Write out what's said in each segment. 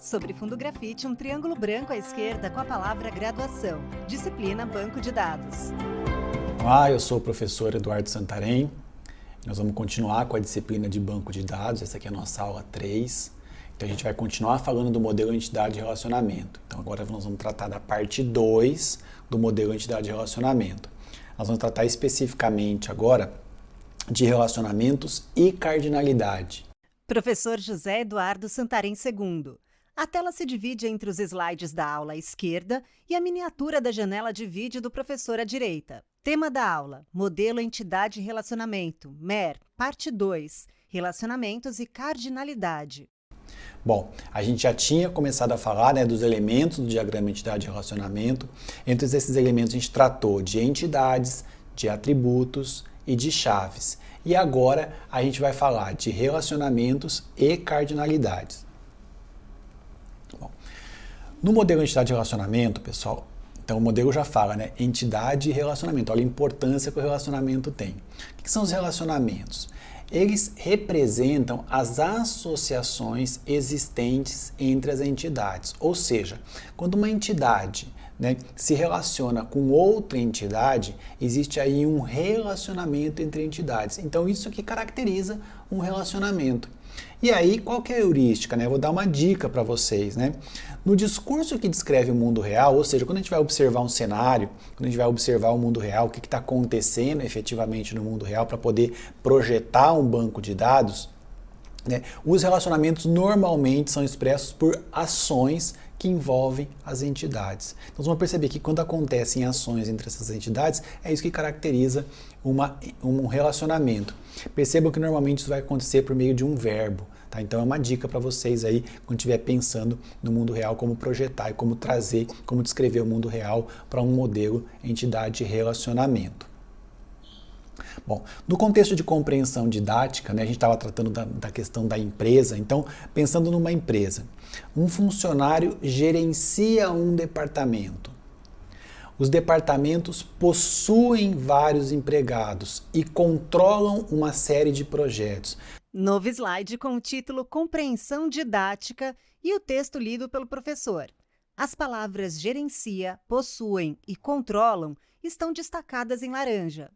Sobre fundo grafite, um triângulo branco à esquerda com a palavra graduação. Disciplina Banco de Dados. Olá, eu sou o professor Eduardo Santarém. Nós vamos continuar com a disciplina de banco de dados. Essa aqui é a nossa aula 3. Então a gente vai continuar falando do modelo entidade e relacionamento. Então agora nós vamos tratar da parte 2 do modelo entidade e relacionamento. Nós vamos tratar especificamente agora de relacionamentos e cardinalidade. Professor José Eduardo Santarém II. A tela se divide entre os slides da aula à esquerda e a miniatura da janela de vídeo do professor à direita. Tema da aula: Modelo Entidade e Relacionamento, MER, parte 2, Relacionamentos e Cardinalidade. Bom, a gente já tinha começado a falar, dos elementos do diagrama entidade e relacionamento. Entre esses elementos a gente tratou de entidades, de atributos e de chaves. E agora a gente vai falar de relacionamentos e cardinalidades. Bom, no modelo entidade e relacionamento, pessoal, então o modelo já fala, entidade e relacionamento. Olha a importância que o relacionamento tem. O que são os relacionamentos? Eles representam as associações existentes entre as entidades. Ou seja, quando uma entidade se relaciona com outra entidade, existe aí um relacionamento entre entidades. Então isso que caracteriza um relacionamento. E aí, qual que é a heurística? Eu vou dar uma dica para vocês. No discurso que descreve o mundo real, ou seja, quando a gente vai observar um cenário, quando a gente vai observar o mundo real, o que está acontecendo efetivamente no mundo real para poder projetar um banco de dados, os relacionamentos normalmente são expressos por ações que envolvem as entidades. Então, vocês vão perceber que quando acontecem ações entre essas entidades, é isso que caracteriza um relacionamento. Percebam que normalmente isso vai acontecer por meio de um verbo. Então, é uma dica para vocês aí, quando estiver pensando no mundo real, como projetar e como trazer, como descrever o mundo real para um modelo entidade e relacionamento. Bom, no contexto de compreensão didática, a gente estava tratando da questão da empresa. Então, pensando numa empresa, um funcionário gerencia um departamento. Os departamentos possuem vários empregados e controlam uma série de projetos. Novo slide com o título Compreensão Didática e o texto lido pelo professor. As palavras gerencia, possuem e controlam estão destacadas em laranja.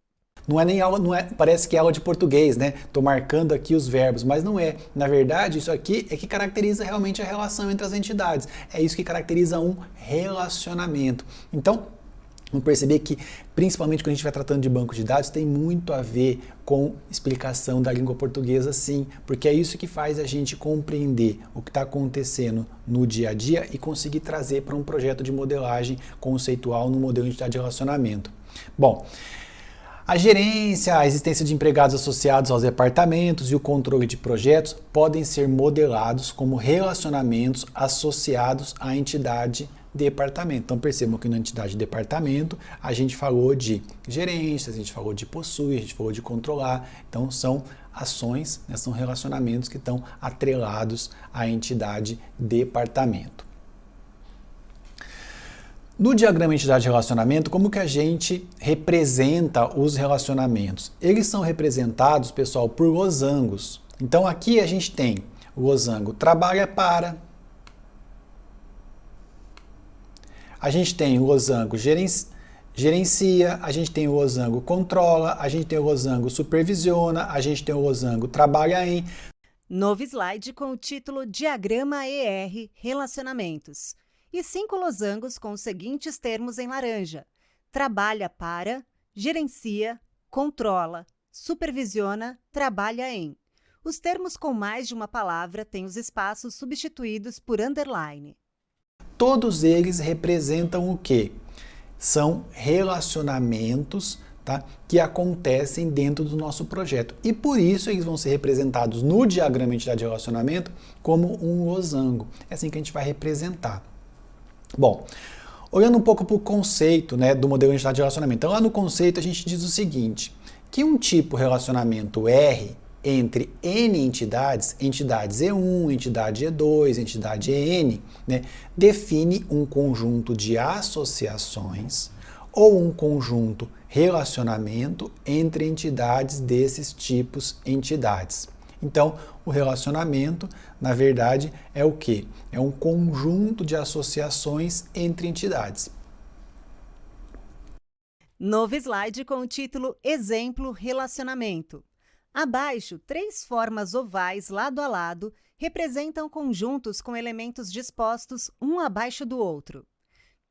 Não é nem aula, parece que é aula de português, Estou marcando aqui os verbos, mas não é. Na verdade, isso aqui é que caracteriza realmente a relação entre as entidades. É isso que caracteriza um relacionamento. Então, vamos perceber que, principalmente quando a gente vai tratando de banco de dados, tem muito a ver com explicação da língua portuguesa, sim, porque é isso que faz a gente compreender o que está acontecendo no dia a dia e conseguir trazer para um projeto de modelagem conceitual no modelo de entidade de relacionamento. Bom, a gerência, a existência de empregados associados aos departamentos e o controle de projetos podem ser modelados como relacionamentos associados à entidade departamento. Então percebam que na entidade departamento a gente falou de gerência, a gente falou de possuir, a gente falou de controlar. Então são ações, são relacionamentos que estão atrelados à entidade departamento. No diagrama entidade e relacionamento, como que a gente representa os relacionamentos? Eles são representados, pessoal, por losangos. Então aqui a gente tem o losango trabalha para, a gente tem o losango gerencia, a gente tem o losango controla, a gente tem o losango supervisiona, a gente tem o losango trabalha em. Novo slide com o título Diagrama ER Relacionamentos. E 5 losangos com os seguintes termos em laranja: trabalha para, gerencia, controla, supervisiona, trabalha em. Os termos com mais de uma palavra têm os espaços substituídos por underline. Todos eles representam o quê? São relacionamentos, que acontecem dentro do nosso projeto. E por isso eles vão ser representados no diagrama entidade de relacionamento como um losango. É assim que a gente vai representar. Bom, olhando um pouco para o conceito do modelo de entidade de relacionamento. Então lá no conceito a gente diz o seguinte, que um tipo relacionamento R entre N entidades, entidades E1, entidade E2, entidade EN, define um conjunto de associações ou um conjunto relacionamento entre entidades desses tipos entidades. Então, o relacionamento, na verdade, é o quê? É um conjunto de associações entre entidades. Novo slide com o título Exemplo Relacionamento. Abaixo, 3 formas ovais lado a lado representam conjuntos com elementos dispostos um abaixo do outro.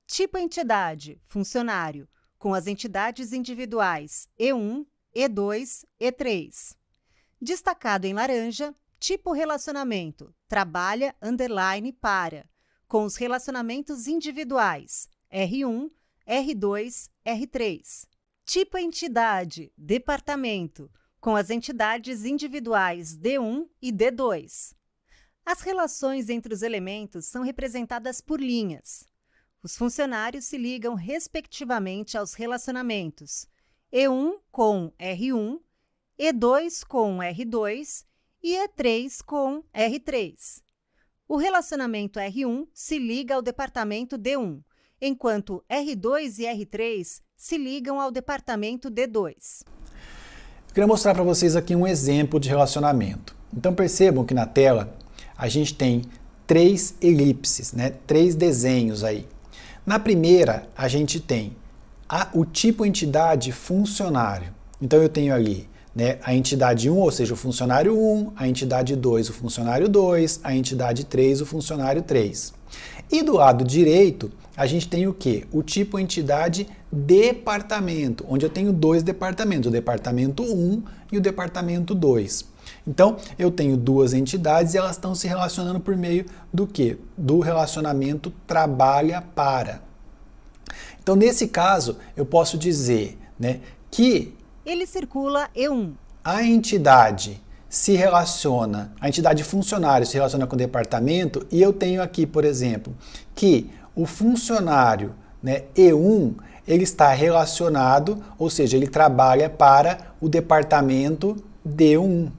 Tipo entidade, funcionário, com as entidades individuais E1, E2, E3. Destacado em laranja, tipo relacionamento, trabalha, underline, para, com os relacionamentos individuais R1, R2, R3. Tipo entidade, departamento, com as entidades individuais D1 e D2. As relações entre os elementos são representadas por linhas. Os funcionários se ligam respectivamente aos relacionamentos E1 com R1, E2 com R2 e E3 com R3. O relacionamento R1 se liga ao departamento D1, enquanto R2 e R3 se ligam ao departamento D2. Eu queria mostrar para vocês aqui um exemplo de relacionamento. Então percebam que na tela a gente tem 3 elipses, 3 desenhos aí. Na primeira, a gente tem o tipo entidade funcionário. Então eu tenho ali a entidade 1, ou seja, o funcionário 1, a entidade 2, o funcionário 2, a entidade 3, o funcionário 3. E do lado direito, a gente tem o quê? O tipo entidade departamento, onde eu tenho 2 departamentos, o departamento 1 e o departamento 2. Então, eu tenho 2 entidades e elas estão se relacionando por meio do quê? Do relacionamento trabalha para. Então, nesse caso, eu posso dizer que ele circula E1. A entidade se relaciona, a entidade funcionário se relaciona com o departamento e eu tenho aqui, por exemplo, que o funcionário E1, ele está relacionado, ou seja, ele trabalha para o departamento D1.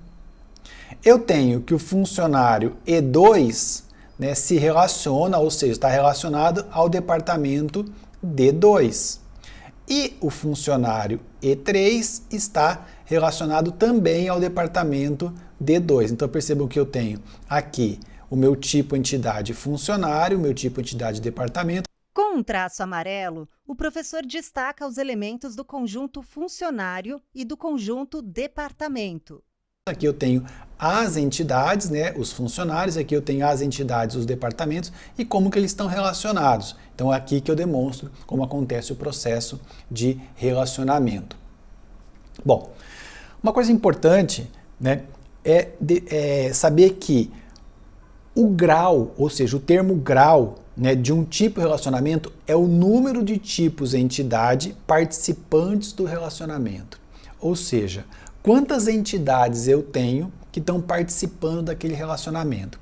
Eu tenho que o funcionário E2 se relaciona, ou seja, está relacionado ao departamento D2. E o funcionário E3 está relacionado também ao departamento D2. Então percebam que eu tenho aqui o meu tipo entidade funcionário, o meu tipo entidade departamento. Com um traço amarelo, o professor destaca os elementos do conjunto funcionário e do conjunto departamento. Aqui eu tenho as entidades, os funcionários, aqui eu tenho as entidades, os departamentos e como que eles estão relacionados. Então é aqui que eu demonstro como acontece o processo de relacionamento. Bom, uma coisa importante é saber que o grau, ou seja, o termo grau de um tipo de relacionamento é o número de tipos e entidade participantes do relacionamento. Ou seja, quantas entidades eu tenho que estão participando daquele relacionamento.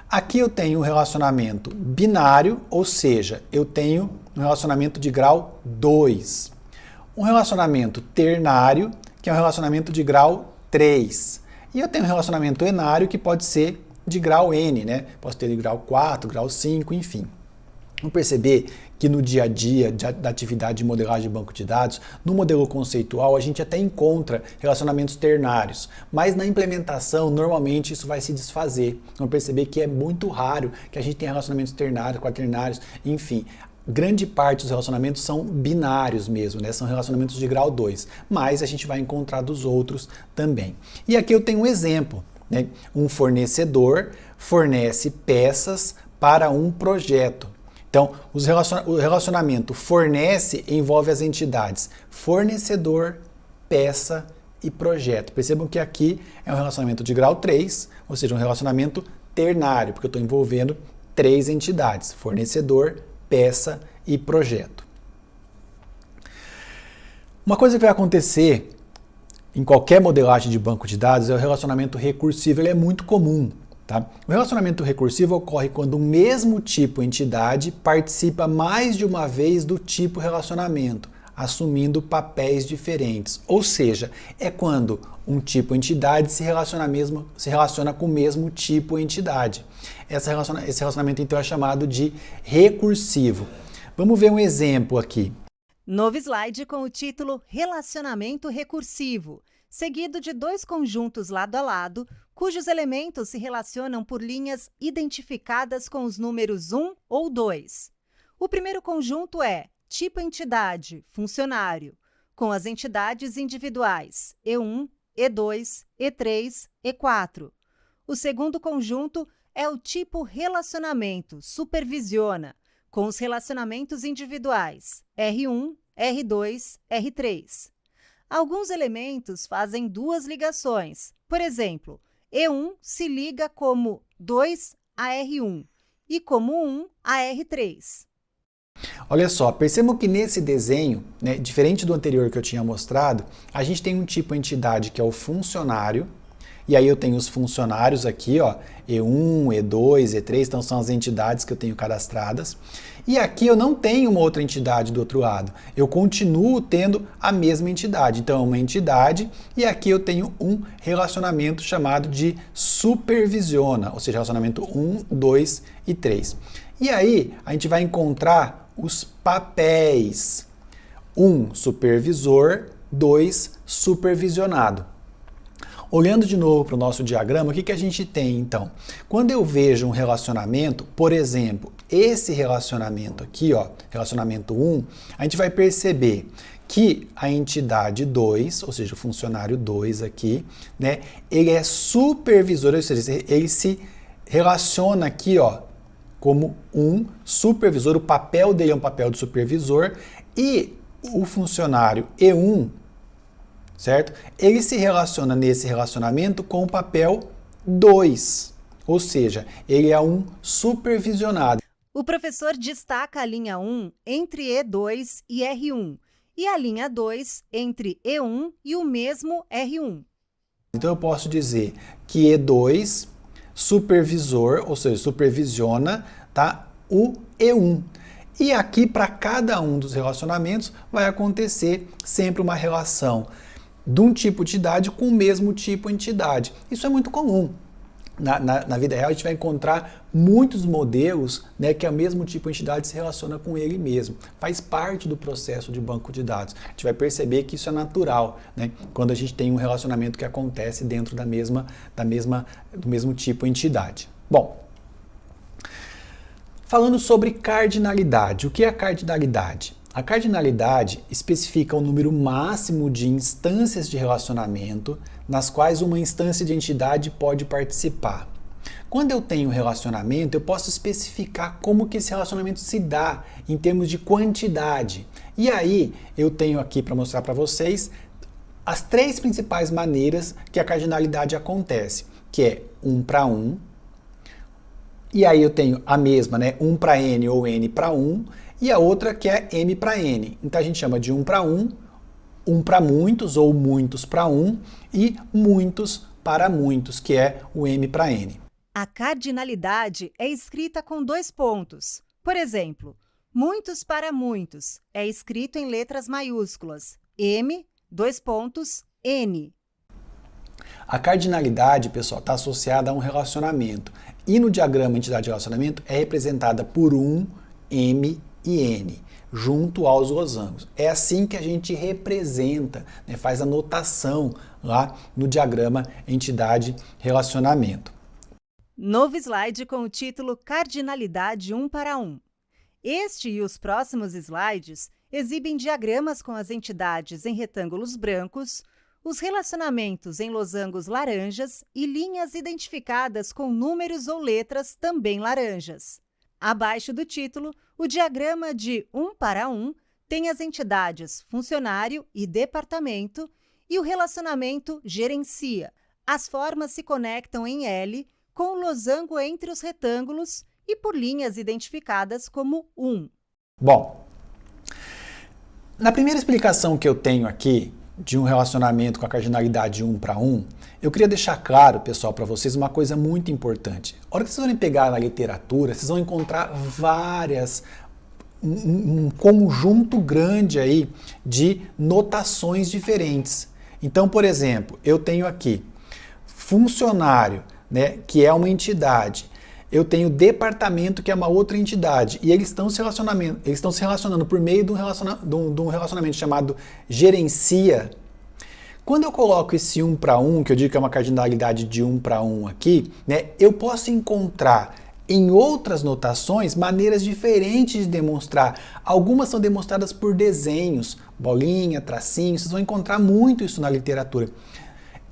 Aqui eu tenho um relacionamento binário, ou seja, eu tenho um relacionamento de grau 2. Um relacionamento ternário, que é um relacionamento de grau 3. E eu tenho um relacionamento enário, que pode ser de grau N, Posso ter de grau 4, grau 5, enfim. Vamos perceber que no dia a dia da atividade de modelagem de banco de dados, no modelo conceitual a gente até encontra relacionamentos ternários, mas na implementação normalmente isso vai se desfazer. Vamos perceber que é muito raro que a gente tenha relacionamentos ternários, quaternários, enfim. Grande parte dos relacionamentos são binários mesmo, são relacionamentos de grau 2, mas a gente vai encontrar dos outros também. E aqui eu tenho um exemplo. Um fornecedor fornece peças para um projeto. Então, o relacionamento fornece envolve as entidades fornecedor, peça e projeto. Percebam que aqui é um relacionamento de grau 3, ou seja, um relacionamento ternário, porque eu estou envolvendo 3 entidades, fornecedor, peça e projeto. Uma coisa que vai acontecer em qualquer modelagem de banco de dados é o relacionamento recursivo. Ele é muito comum. O relacionamento recursivo ocorre quando o mesmo tipo entidade participa mais de uma vez do tipo relacionamento, assumindo papéis diferentes. Ou seja, é quando um tipo entidade se relaciona com o mesmo tipo entidade. Esse relacionamento então é chamado de recursivo. Vamos ver um exemplo aqui. Novo slide com o título Relacionamento recursivo, seguido de 2 conjuntos lado a lado, cujos elementos se relacionam por linhas identificadas com os números 1 ou 2. O primeiro conjunto é tipo entidade, funcionário, com as entidades individuais E1, E2, E3, E4. O segundo conjunto é o tipo relacionamento, supervisiona, com os relacionamentos individuais R1, R2, R3. Alguns elementos fazem duas ligações. Por exemplo, E1 se liga como 2 a R1 e como 1 a R3. Olha só, percebam que nesse desenho, né, diferente do anterior que eu tinha mostrado, a gente tem um tipo entidade que é o funcionário, e aí eu tenho os funcionários aqui, ó, E1, E2, E3, então são as entidades que eu tenho cadastradas. E aqui eu não tenho uma outra entidade do outro lado, eu continuo tendo a mesma entidade. Então é uma entidade e aqui eu tenho um relacionamento chamado de supervisiona, ou seja, relacionamento 1, 2 e 3. E aí a gente vai encontrar os papéis. 1, supervisor, 2, supervisionado. Olhando de novo para o nosso diagrama, o que a gente tem então? Quando eu vejo um relacionamento, por exemplo, esse relacionamento aqui, ó, relacionamento 1, a gente vai perceber que a entidade 2, ou seja, o funcionário 2 aqui, né, ele é supervisor, ou seja, ele se relaciona aqui, ó, como um supervisor, o papel dele é um papel de supervisor, e o funcionário E1, certo? Ele se relaciona nesse relacionamento com o papel 2, ou seja, ele é um supervisionado. O professor destaca a linha 1 entre E2 e R1 e a linha 2 entre E1 e o mesmo R1. Então eu posso dizer que E2 supervisor, ou seja, supervisiona, tá, o E1. E aqui para cada um dos relacionamentos vai acontecer sempre uma relação de um tipo de entidade com o mesmo tipo de entidade. Isso é muito comum. Na vida real, a gente vai encontrar muitos modelos, né, que o mesmo tipo de entidade se relaciona com ele mesmo. Faz parte do processo de banco de dados. A gente vai perceber que isso é natural, né, quando a gente tem um relacionamento que acontece dentro do mesmo tipo de entidade. Bom, falando sobre cardinalidade. O que é a cardinalidade? A cardinalidade especifica o número máximo de instâncias de relacionamento nas quais uma instância de entidade pode participar. Quando eu tenho relacionamento, eu posso especificar como que esse relacionamento se dá em termos de quantidade. E aí, eu tenho aqui para mostrar para vocês as três principais maneiras que a cardinalidade acontece, que é 1 para 1, e aí eu tenho a mesma, né, 1 para n ou n para 1, e a outra que é m para n. Então a gente chama de 1 para 1, 1 para muitos ou muitos para 1 e muitos para muitos, que é o m para n. A cardinalidade é escrita com 2 pontos. Por exemplo, muitos para muitos é escrito em letras maiúsculas, m, 2 pontos, n. A cardinalidade, pessoal, está associada a um relacionamento. E no diagrama entidade de relacionamento é representada por 1, m e n, junto aos losangos. É assim que a gente representa, né, faz a notação lá no diagrama entidade relacionamento. Novo slide com o título Cardinalidade 1 para 1. Este e os próximos slides exibem diagramas com as entidades em retângulos brancos, os relacionamentos em losangos laranjas e linhas identificadas com números ou letras também laranjas. Abaixo do título, o diagrama de 1 para 1 tem as entidades funcionário e departamento e o relacionamento gerencia. As formas se conectam em L com o losango entre os retângulos e por linhas identificadas como 1. Bom, na primeira explicação que eu tenho aqui de um relacionamento com a cardinalidade 1 para 1, eu queria deixar claro, pessoal, para vocês uma coisa muito importante. A hora que vocês vão pegar na literatura, vocês vão encontrar um conjunto grande aí de notações diferentes. Então, por exemplo, eu tenho aqui funcionário, né, que é uma entidade. Eu tenho departamento, que é uma outra entidade. E eles estão se relacionando por meio de um relacionamento chamado gerencia Quando eu coloco esse 1 para 1, que eu digo que é uma cardinalidade de 1 para 1 aqui, né, eu posso encontrar em outras notações maneiras diferentes de demonstrar. Algumas são demonstradas por desenhos, bolinha, tracinho, vocês vão encontrar muito isso na literatura.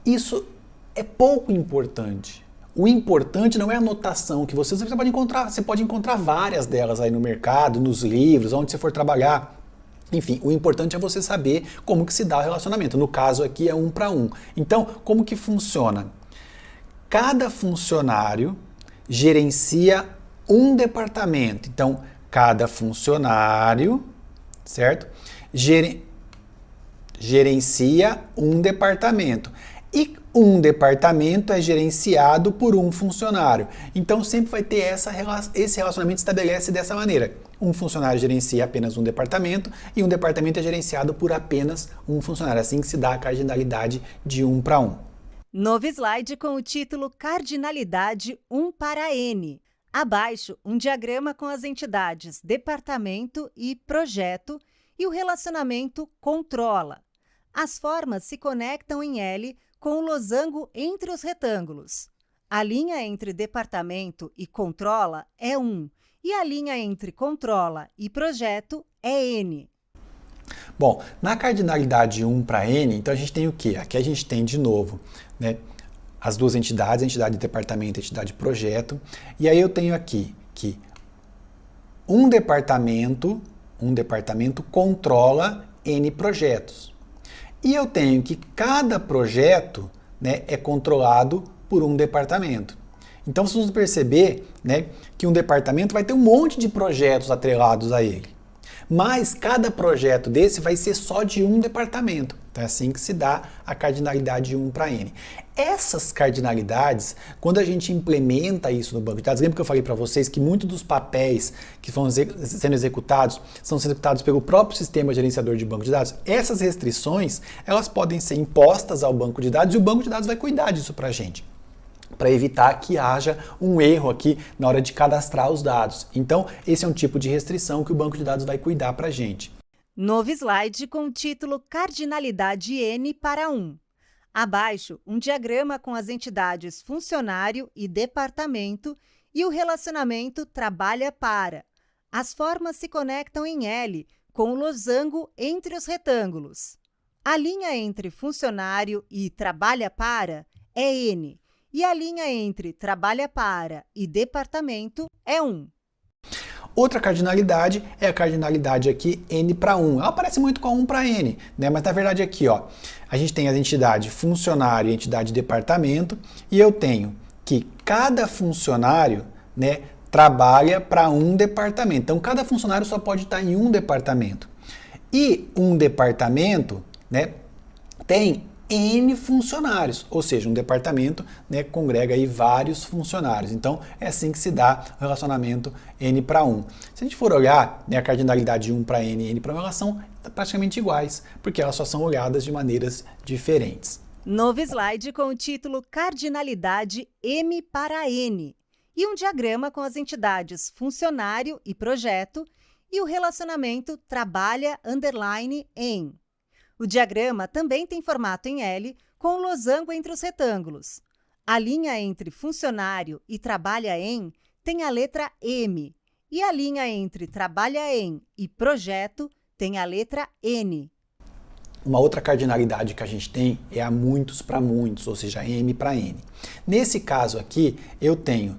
Isso é pouco importante. O importante não é a notação que você pode encontrar várias delas aí no mercado, nos livros, onde você for trabalhar. Enfim, o importante é você saber como que se dá o relacionamento. No caso aqui é 1 para 1. Então, como que funciona? Cada funcionário gerencia um departamento. Então, cada funcionário, certo? Gerencia um departamento. E um departamento é gerenciado por um funcionário. Então, sempre vai ter esse relacionamento estabelece dessa maneira. Um funcionário gerencia apenas um departamento e um departamento é gerenciado por apenas um funcionário. Assim que se dá a cardinalidade de 1 para 1. Novo slide com o título Cardinalidade 1 para N. Abaixo, um diagrama com as entidades departamento e projeto e o relacionamento controla. As formas se conectam em L com o losango entre os retângulos. A linha entre departamento e controla é 1 e a linha entre controla e projeto é N. Bom, na cardinalidade 1 para N, então a gente tem o quê? Aqui a gente tem de novo, né, as duas entidades, a entidade de departamento e a entidade de projeto. E aí eu tenho aqui que um departamento controla N projetos. E eu tenho que cada projeto, né, é controlado por um departamento. Então vocês vão perceber, né, que um departamento vai ter um monte de projetos atrelados a ele. Mas cada projeto desse vai ser só de um departamento. Então é assim que se dá a cardinalidade de 1 para N. Essas cardinalidades, quando a gente implementa isso no banco de dados, lembra que eu falei para vocês que muitos dos papéis que vão sendo executados são executados pelo próprio sistema gerenciador de banco de dados? Essas restrições, elas podem ser impostas ao banco de dados e o banco de dados vai cuidar disso para a gente, para evitar que haja um erro aqui na hora de cadastrar os dados. Então, esse é um tipo de restrição que o banco de dados vai cuidar para a gente. Novo slide com o título Cardinalidade N para 1. Abaixo, um diagrama com as entidades funcionário e departamento e o relacionamento trabalha para. As formas se conectam em L com o losango entre os retângulos. A linha entre funcionário e trabalha para é N. E a linha entre trabalha para e departamento é 1. Outra cardinalidade é a cardinalidade aqui N para 1. Ela parece muito com a 1 para N, né? Mas na verdade aqui, ó, a gente tem a entidade funcionário e a entidade departamento e eu tenho que cada funcionário, né, trabalha para um departamento. Então cada funcionário só pode estar em um departamento. E um departamento, né, tem N funcionários, ou seja, um departamento, né, congrega aí vários funcionários. Então, é assim que se dá o relacionamento N para 1. Se a gente for olhar, né, a cardinalidade 1 para N e N para 1, elas são praticamente iguais, porque elas só são olhadas de maneiras diferentes. Novo slide com o título Cardinalidade M para N e um diagrama com as entidades funcionário e projeto e o relacionamento trabalha_em. O diagrama também tem formato em L, com o losango entre os retângulos. A linha entre funcionário e trabalha-em tem a letra M, e a linha entre trabalha-em e projeto tem a letra N. Uma outra cardinalidade que a gente tem é a muitos para muitos, ou seja, M para N. Nesse caso aqui, eu tenho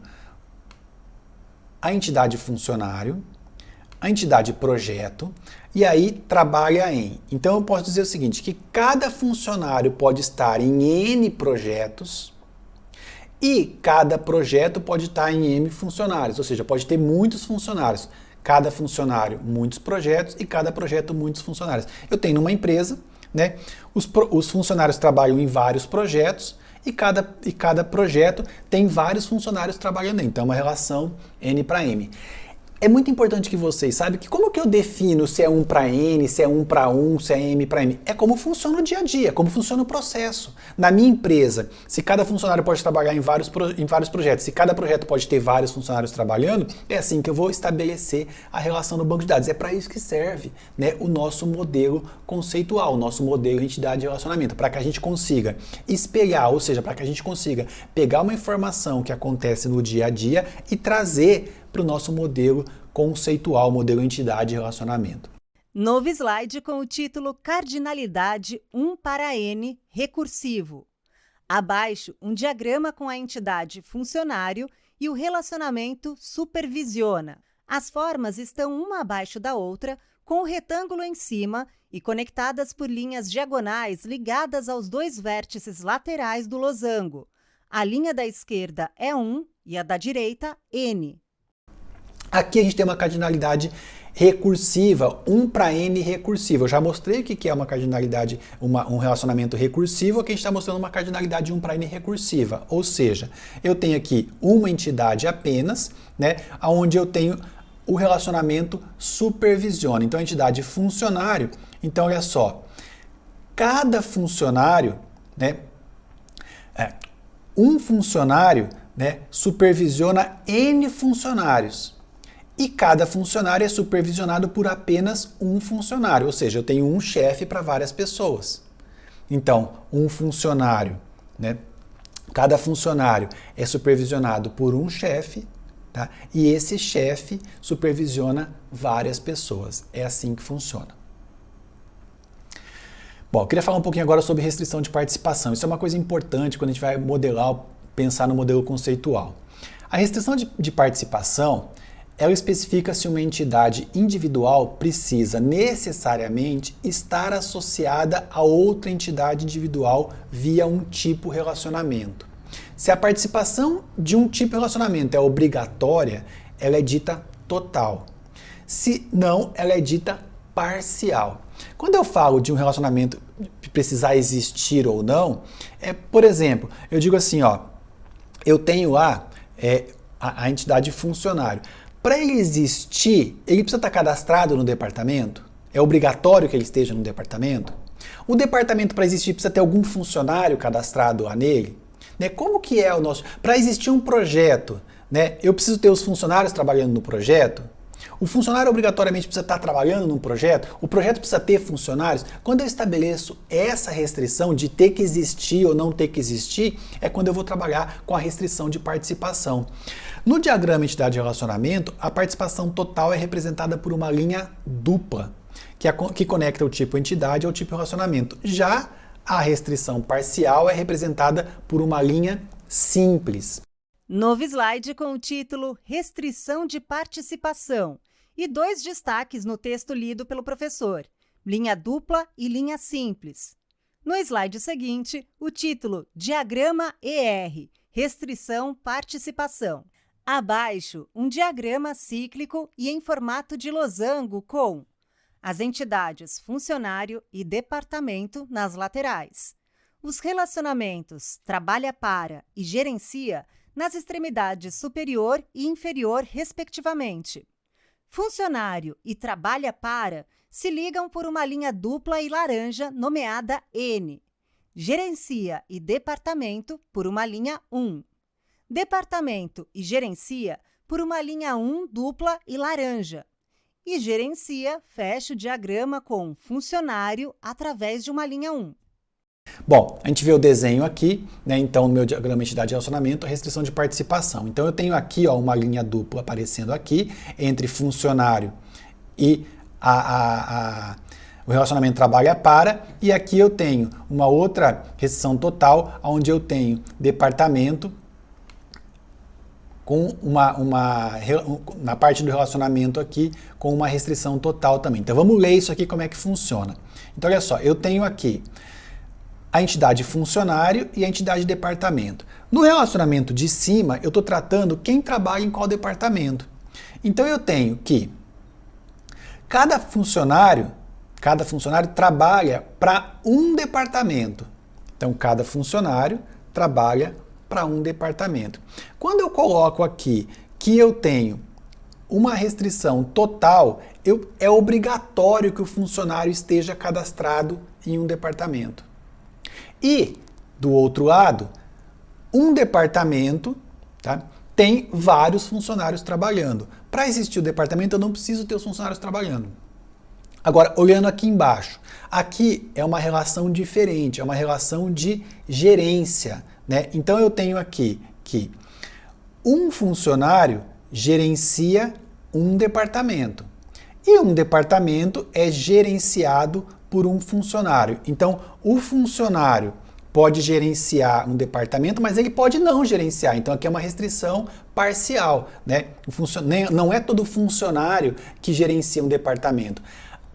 a entidade funcionário, a entidade projeto, e aí trabalha em. Então eu posso dizer o seguinte, que cada funcionário pode estar em N projetos e cada projeto pode estar em M funcionários, ou seja, pode ter muitos funcionários. Cada funcionário, muitos projetos e cada projeto, muitos funcionários. Eu tenho numa empresa, né, os funcionários trabalham em vários projetos e cada projeto tem vários funcionários trabalhando. Então é uma relação N para M. é muito importante que vocês saibam que como que eu defino se é 1 para N, se é 1 para 1, se é M para M? É como funciona o dia a dia, como funciona o processo. Na minha empresa, se cada funcionário pode trabalhar em vários projetos, se cada projeto pode ter vários funcionários trabalhando, é assim que eu vou estabelecer a relação no banco de dados. É para isso que serve, né, o nosso modelo conceitual, o nosso modelo entidade de relacionamento, para que a gente consiga espelhar, ou seja, para que a gente consiga pegar uma informação que acontece no dia a dia e trazer para o nosso modelo conceitual, modelo entidade de relacionamento. Novo slide com o título Cardinalidade 1 para N recursivo. Abaixo, um diagrama com a entidade funcionário e o relacionamento supervisiona. As formas estão uma abaixo da outra, com o retângulo em cima e conectadas por linhas diagonais ligadas aos dois vértices laterais do losango. A linha da esquerda é 1 e a da direita, N. Aqui a gente tem uma cardinalidade recursiva, 1 para N recursiva. Eu já mostrei o que é uma cardinalidade, um relacionamento recursivo. Aqui a gente está mostrando uma cardinalidade 1 para N recursiva. Ou seja, eu tenho aqui uma entidade apenas, né, onde eu tenho o relacionamento supervisiona. Então, a entidade funcionário, então olha só, cada funcionário, né, um funcionário, né, supervisiona N funcionários. E cada funcionário é supervisionado por apenas um funcionário, ou seja, eu tenho um chefe para várias pessoas. Então, um funcionário, né? Cada funcionário é supervisionado por um chefe, tá? E esse chefe supervisiona várias pessoas. É assim que funciona. Bom, eu queria falar um pouquinho agora sobre restrição de participação. Isso é uma coisa importante quando a gente vai modelar, pensar no modelo conceitual. A restrição de participação, ela especifica se uma entidade individual precisa necessariamente estar associada a outra entidade individual via um tipo relacionamento. Se a participação de um tipo relacionamento é obrigatória, ela é dita total. Se não, ela é dita parcial. Quando eu falo de um relacionamento precisar existir ou não, por exemplo, eu digo assim, ó, eu tenho lá a entidade funcionário. Para ele existir, ele precisa estar cadastrado no departamento? É obrigatório que ele esteja no departamento? O departamento, para existir, precisa ter algum funcionário cadastrado lá nele? Né? Como que é o nosso... Para existir um projeto, né, eu preciso ter os funcionários trabalhando no projeto? O funcionário obrigatoriamente precisa estar trabalhando num projeto? O projeto precisa ter funcionários? Quando eu estabeleço essa restrição de ter que existir ou não ter que existir, é quando eu vou trabalhar com a restrição de participação. No diagrama entidade de relacionamento, a participação total é representada por uma linha dupla, que conecta o tipo entidade ao tipo relacionamento. Já a restrição parcial é representada por uma linha simples. Novo slide com o título Restrição de participação e 2 destaques no texto lido pelo professor, linha dupla e linha simples. No slide seguinte, o título Diagrama ER, Restrição Participação. Abaixo, um diagrama cíclico e em formato de losango com as entidades funcionário e departamento nas laterais, os relacionamentos trabalha para e gerencia nas extremidades superior e inferior, respectivamente. Funcionário e trabalha para se ligam por uma linha dupla e laranja nomeada N. Gerencia e departamento por uma linha 1. Departamento e gerencia por uma linha 1 dupla e laranja. E gerencia fecha o diagrama com funcionário através de uma linha 1. Bom, a gente vê o desenho aqui, né? Então, no meu diagrama entidade de relacionamento, a restrição de participação. Então, eu tenho aqui, ó, uma linha dupla aparecendo aqui entre funcionário e o relacionamento trabalha para, e aqui eu tenho uma outra restrição total, onde eu tenho departamento com na parte do relacionamento aqui, com uma restrição total também. Então, vamos ler isso aqui, como é que funciona. Então, olha só, eu tenho aqui a entidade funcionário e a entidade departamento. No relacionamento de cima, eu estou tratando quem trabalha em qual departamento. Então, eu tenho que cada funcionário trabalha para um departamento. Então, cada funcionário trabalha para um departamento. Quando eu coloco aqui que eu tenho uma restrição total, é obrigatório que o funcionário esteja cadastrado em um departamento. E, do outro lado, um departamento, tá, tem vários funcionários trabalhando. Para existir o departamento, eu não preciso ter os funcionários trabalhando. Agora, olhando aqui embaixo, aqui é uma relação diferente, é uma relação de gerência, né? Então eu tenho aqui que um funcionário gerencia um departamento e um departamento é gerenciado por um funcionário. Então, o funcionário pode gerenciar um departamento, mas ele pode não gerenciar. Então, aqui é uma restrição parcial, né? Não é todo funcionário que gerencia um departamento.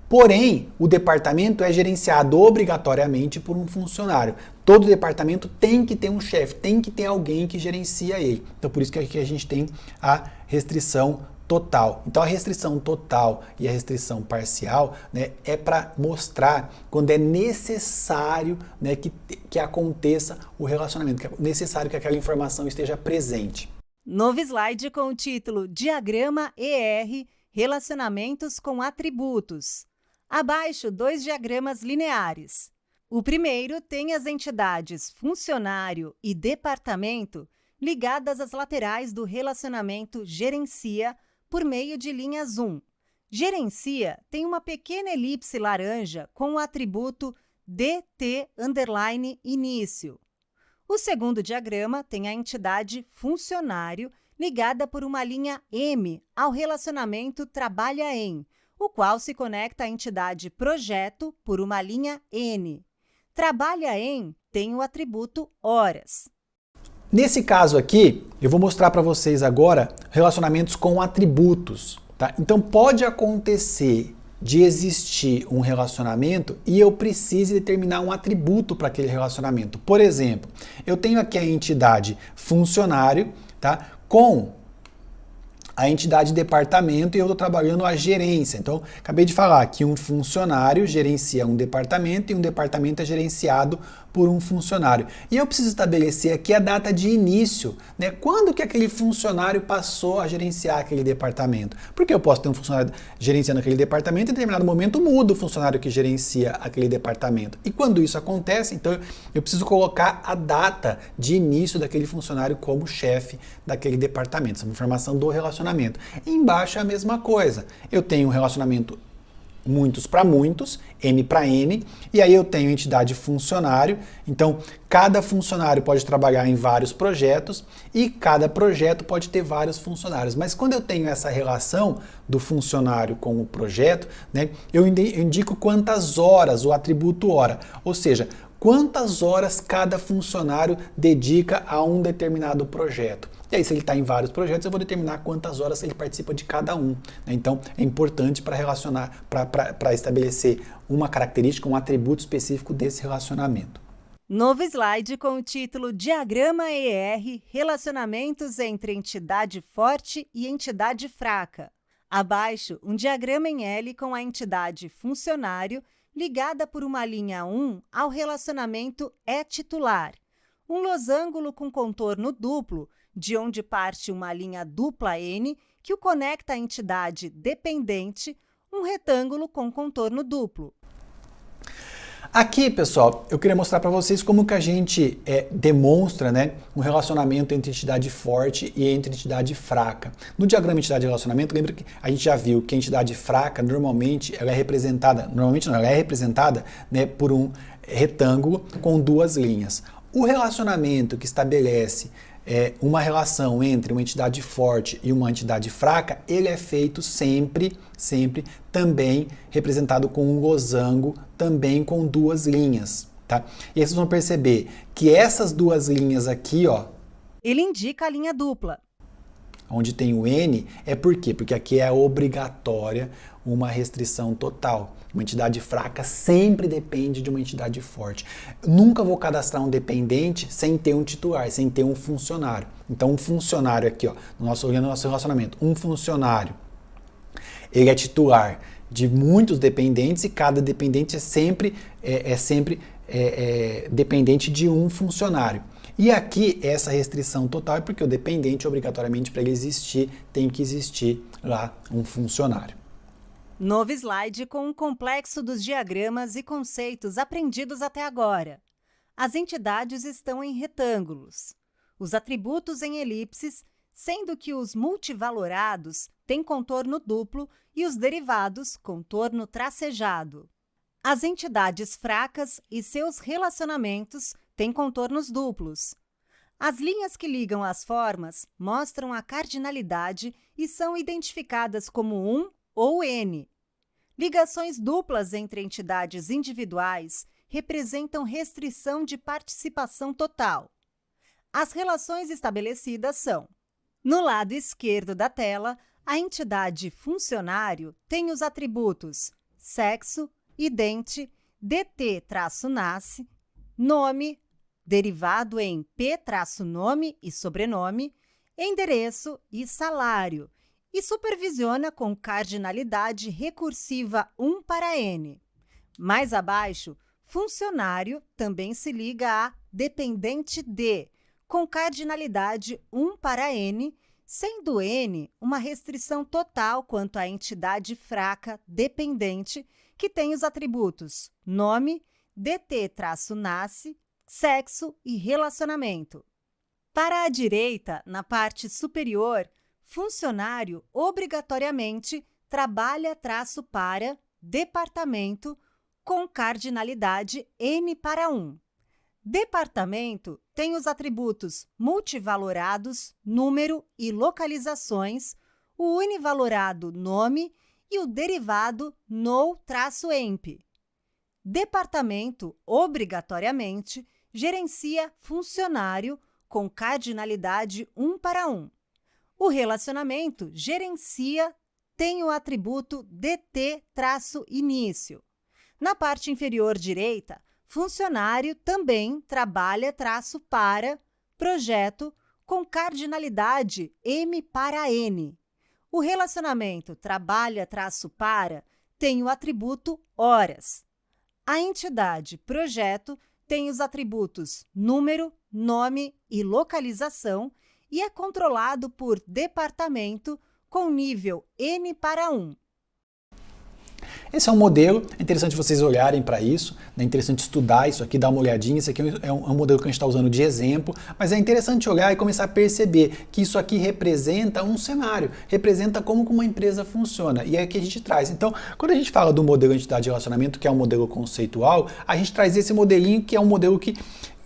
Porém, o departamento é gerenciado obrigatoriamente por um funcionário. Todo departamento tem que ter um chefe, tem que ter alguém que gerencia ele. Então, por isso que aqui a gente tem a restrição total. Então, a restrição total e a restrição parcial, né, é para mostrar quando é necessário, né, que aconteça o relacionamento, que é necessário que aquela informação esteja presente. Novo slide com o título Diagrama ER, Relacionamentos com Atributos. Abaixo, 2 diagramas lineares. O primeiro tem as entidades funcionário e departamento ligadas às laterais do relacionamento gerencia por meio de linha zoom. Gerencia tem uma pequena elipse laranja com o atributo DT_início. O segundo diagrama tem a entidade funcionário ligada por uma linha M ao relacionamento trabalha em, o qual se conecta à entidade projeto por uma linha N. Trabalha em tem o atributo horas. Nesse caso aqui, eu vou mostrar para vocês agora relacionamentos com atributos, tá? Então pode acontecer de existir um relacionamento e eu precise determinar um atributo para aquele relacionamento. Por exemplo, eu tenho aqui a entidade funcionário, tá? Com a entidade departamento e eu estou trabalhando a gerência. Então, acabei de falar que um funcionário gerencia um departamento e um departamento é gerenciado por um funcionário. E eu preciso estabelecer aqui a data de início, né? Quando que aquele funcionário passou a gerenciar aquele departamento? Porque eu posso ter um funcionário gerenciando aquele departamento e em determinado momento muda o funcionário que gerencia aquele departamento. E quando isso acontece, então eu preciso colocar a data de início daquele funcionário como chefe daquele departamento. Essa é uma informação do relacionamento. E embaixo é a mesma coisa. Eu tenho um relacionamento muitos para muitos, N para N, e aí eu tenho entidade funcionário, então cada funcionário pode trabalhar em vários projetos e cada projeto pode ter vários funcionários. Mas quando eu tenho essa relação do funcionário com o projeto, né, eu indico quantas horas, o atributo hora, ou seja, quantas horas cada funcionário dedica a um determinado projeto. E aí, se ele está em vários projetos, eu vou determinar quantas horas ele participa de cada um, né? Então, é importante para relacionar, para estabelecer uma característica, um atributo específico desse relacionamento. Novo slide com o título Diagrama ER, Relacionamentos entre entidade forte e entidade fraca. Abaixo, um diagrama em L com a entidade funcionário ligada por uma linha 1 ao relacionamento é titular. Um losango com contorno duplo, de onde parte uma linha dupla N que o conecta à entidade dependente, um retângulo com contorno duplo. Aqui, pessoal, eu queria mostrar para vocês como que a gente demonstra, né, um relacionamento entre entidade forte e entre entidade fraca. No diagrama entidade de relacionamento, lembra que a gente já viu que a entidade fraca, normalmente, ela é representada, né, por um retângulo com duas linhas. O relacionamento que estabelece uma relação entre uma entidade forte e uma entidade fraca, ele é feito sempre também representado com um losango, também com duas linhas, tá? E aí vocês vão perceber que essas duas linhas aqui, ó, ele indica a linha dupla. Onde tem o N, é por quê? Porque aqui é obrigatória uma restrição total. Uma entidade fraca sempre depende de uma entidade forte. Nunca vou cadastrar um dependente sem ter um titular, sem ter um funcionário. Então, um funcionário aqui, ó, olhando o nosso relacionamento, um funcionário, ele é titular de muitos dependentes e cada dependente é sempre dependente de um funcionário. E aqui, essa restrição total é porque o dependente, obrigatoriamente, para ele existir, tem que existir lá um funcionário. Novo slide com um complexo dos diagramas e conceitos aprendidos até agora. As entidades estão em retângulos, os atributos em elipses, sendo que os multivalorados têm contorno duplo e os derivados contorno tracejado. As entidades fracas e seus relacionamentos têm contornos duplos. As linhas que ligam as formas mostram a cardinalidade e são identificadas como 1 ou N. Ligações duplas entre entidades individuais representam restrição de participação total. As relações estabelecidas são: no lado esquerdo da tela, a entidade funcionário tem os atributos sexo, idente, dt-nasce, nome, derivado em p-nome e sobrenome, endereço e salário, e supervisiona com cardinalidade recursiva 1 para n. Mais abaixo, funcionário também se liga a dependente de, com cardinalidade 1 para n, sendo n uma restrição total quanto à entidade fraca dependente, que tem os atributos nome, dt-nasce, sexo e relacionamento. Para a direita, na parte superior, funcionário obrigatoriamente trabalha-para departamento com cardinalidade n para 1. Departamento tem os atributos multivalorados, número e localizações, o univalorado nome e o derivado no-emp. Departamento, obrigatoriamente, gerencia funcionário com cardinalidade 1 para 1. O relacionamento gerencia tem o atributo dt-início. Na parte inferior direita, funcionário também trabalha-para projeto com cardinalidade m para n. O relacionamento trabalha-para tem o atributo horas. A entidade projeto tem os atributos número, nome e localização e é controlado por departamento com nível n para 1. Esse é um modelo, é interessante vocês olharem para isso, é interessante estudar isso aqui, dar uma olhadinha. Esse aqui é um modelo que a gente está usando de exemplo, mas é interessante olhar e começar a perceber que isso aqui representa um cenário, representa como uma empresa funciona, e é que a gente traz. Então, quando a gente fala do modelo entidade de relacionamento, que é um modelo conceitual, a gente traz esse modelinho que é um modelo que,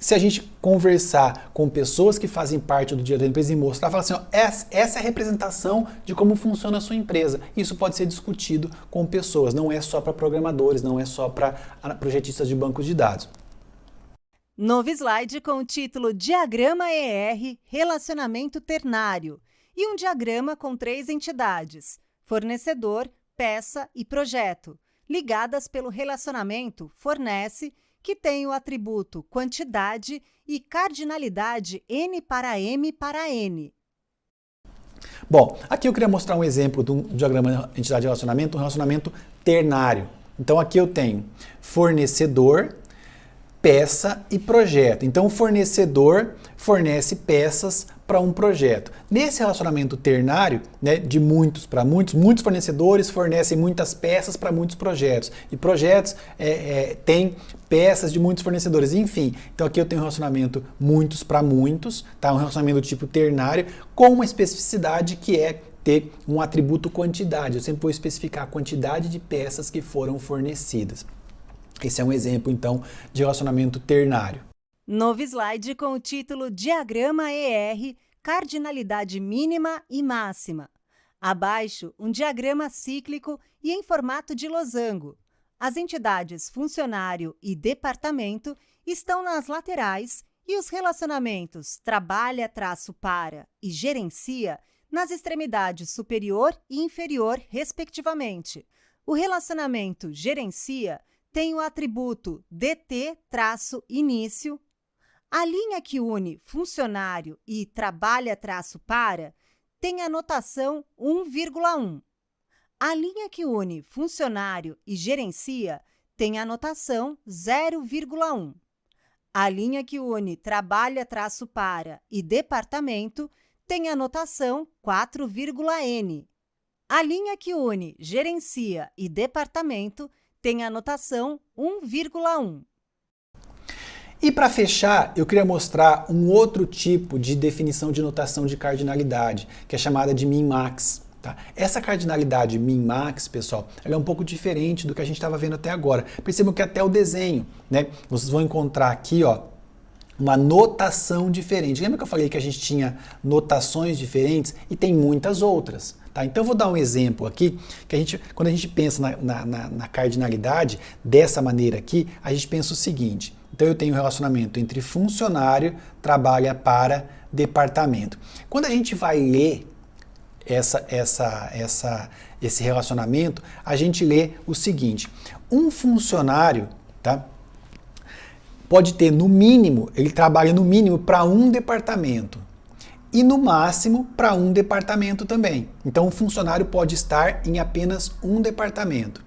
se a gente conversar com pessoas que fazem parte do dia a dia da empresa e mostrar, falar assim, ó, essa é a representação de como funciona a sua empresa. Isso pode ser discutido com pessoas, não é só para programadores, não é só para projetistas de bancos de dados. Novo slide com o título Diagrama ER Relacionamento Ternário e um diagrama com 3 entidades, fornecedor, peça e projeto, ligadas pelo relacionamento fornece, que tem o atributo quantidade e cardinalidade n para m para n. Bom, aqui eu queria mostrar um exemplo de um diagrama de entidade de relacionamento, um relacionamento ternário. Então aqui eu tenho fornecedor, peça e projeto. Então o fornecedor fornece peças para um projeto. Nesse relacionamento ternário, né, de muitos para muitos, muitos fornecedores fornecem muitas peças para muitos projetos. E projetos têm peças de muitos fornecedores. Enfim, então aqui eu tenho um relacionamento muitos para muitos, tá? Um relacionamento do tipo ternário, com uma especificidade que é ter um atributo quantidade. Eu sempre vou especificar a quantidade de peças que foram fornecidas. Esse é um exemplo, então, de relacionamento ternário. Novo slide com o título Diagrama ER, Cardinalidade Mínima e Máxima. Abaixo, um diagrama cíclico e em formato de losango. As entidades funcionário e departamento estão nas laterais e os relacionamentos trabalha-para e gerencia nas extremidades superior e inferior, respectivamente. O relacionamento gerencia tem o atributo dt-início. A linha que une funcionário e trabalha-para tem a notação 1,1. A linha que une funcionário e gerencia tem a notação 0,1. A linha que une trabalha-para e departamento tem a notação 4,N. A linha que une gerencia e departamento tem a notação 1,1. E para fechar, eu queria mostrar um outro tipo de definição de notação de cardinalidade, que é chamada de min-max. Tá? Essa cardinalidade min-max, pessoal, ela é um pouco diferente do que a gente estava vendo até agora. Percebam que até o desenho, né? Vocês vão encontrar aqui, ó, uma notação diferente. Lembra que eu falei que a gente tinha notações diferentes? E tem muitas outras. Tá? Então eu vou dar um exemplo aqui, que quando a gente pensa na cardinalidade, dessa maneira aqui, a gente pensa o seguinte. Então eu tenho um relacionamento entre funcionário, trabalha para, departamento. Quando a gente vai ler esse relacionamento, a gente lê o seguinte: um funcionário, tá, pode ter no mínimo, ele trabalha no mínimo para um departamento e no máximo para um departamento também. Então um funcionário pode estar em apenas um departamento.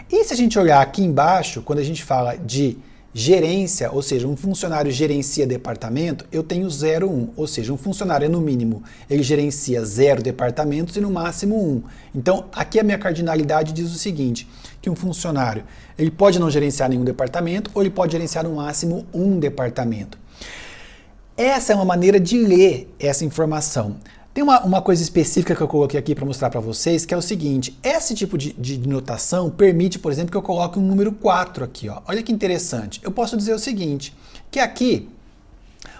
E se a gente olhar aqui embaixo, quando a gente fala de gerência, ou seja, um funcionário gerencia departamento, eu tenho 0,1, ou seja, um funcionário no mínimo, ele gerencia 0 departamentos e no máximo 1. Então, aqui a minha cardinalidade diz o seguinte, que um funcionário, ele pode não gerenciar nenhum departamento ou ele pode gerenciar no máximo um departamento. Essa é uma maneira de ler essa informação. Tem uma coisa específica que eu coloquei aqui para mostrar para vocês, que é o seguinte: esse tipo de notação permite, por exemplo, que eu coloque um número 4 aqui. Ó. Olha que interessante. Eu posso dizer o seguinte, que aqui,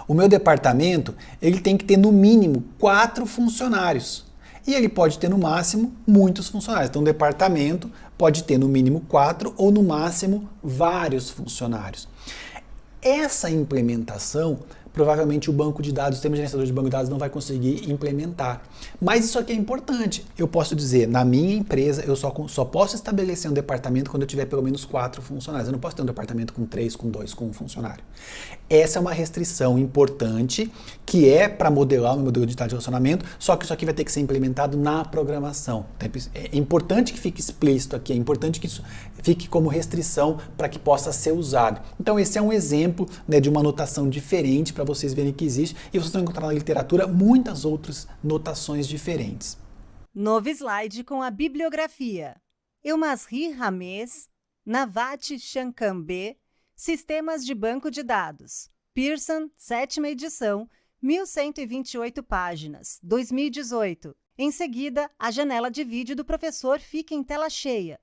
o meu departamento, ele tem que ter no mínimo 4 funcionários. E ele pode ter no máximo muitos funcionários. Então, o departamento pode ter no mínimo 4 ou no máximo vários funcionários. Essa implementação, provavelmente o banco de dados, o sistema gerenciador de banco de dados não vai conseguir implementar. Mas isso aqui é importante. Eu posso dizer, na minha empresa, eu só posso estabelecer um departamento quando eu tiver pelo menos 4 funcionários. Eu não posso ter um departamento com 3, com 2, com 1 funcionário. Essa é uma restrição importante, que é para modelar um modelo de dados de relacionamento, só que isso aqui vai ter que ser implementado na programação. É importante que fique explícito aqui, é importante que isso fique como restrição para que possa ser usado. Então esse é um exemplo, né, de uma notação diferente para vocês verem que existe, e vocês vão encontrar na literatura muitas outras notações diferentes. Novo slide com a bibliografia. Eumazri Ramez, Navat Shankambé, Sistemas de Banco de Dados. Pearson, 7ª edição, 1128 páginas, 2018. Em seguida, a janela de vídeo do professor fica em tela cheia.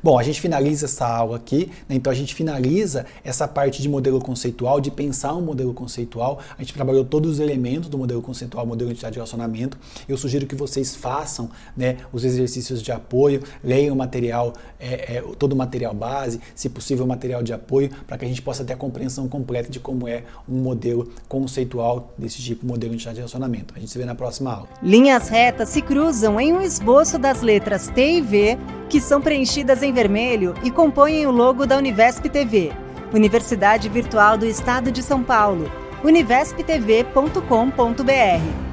Bom, a gente finaliza essa aula aqui, né? Então a gente finaliza essa parte de modelo conceitual, de pensar um modelo conceitual. A gente trabalhou todos os elementos do modelo conceitual, modelo de entidade de relacionamento. Eu sugiro que vocês façam, né, os exercícios de apoio, leiam o material, todo o material base, se possível o material de apoio, para que a gente possa ter a compreensão completa de como é um modelo conceitual desse tipo, modelo de entidade de relacionamento. A gente se vê na próxima aula. Linhas retas se cruzam em um esboço das letras T e V, que são preenchidas em vermelho e compõem o logo da Univesp TV, Universidade Virtual do Estado de São Paulo, univesptv.com.br.